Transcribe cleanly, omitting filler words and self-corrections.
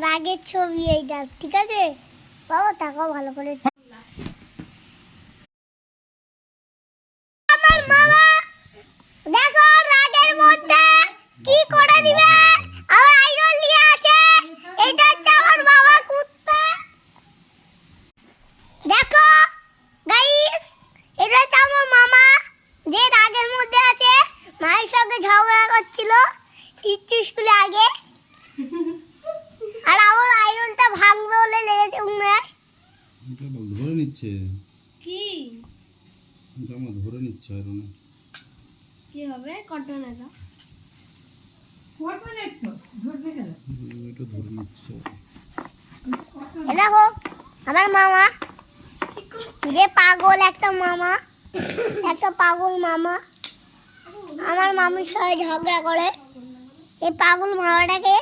রাগের ছবি এইটা, ঠিক আছে বাবা? তাকাও ভালো করে। আমার মামা দেখো রাগের মধ্যে কি করে দিবে। আমার আইডল নিয়ে আছে, এটা হচ্ছে আমার বাবা কুত্তা। দেখো গাইস, এটা হচ্ছে আমার মামা যে রাগের মধ্যে আছে, মায়ের সঙ্গে ঝগড়া করছিল স্কুলে আগে। আর আমার আয়রনটা ভাঙবে বলে লেগেছে উনার। এটা ধরে নিচ্ছে কি জামা ধরে নিচ্ছে আয়রনে। কি হবে কটনেটা? এটা ধরে নিচ্ছে। দেখো আমার মামা যে পাগল, একটা মামা, একটা পাগল মামা আমার মামির সাথে ঝগড়া করে। এই পাগল মামাটাকে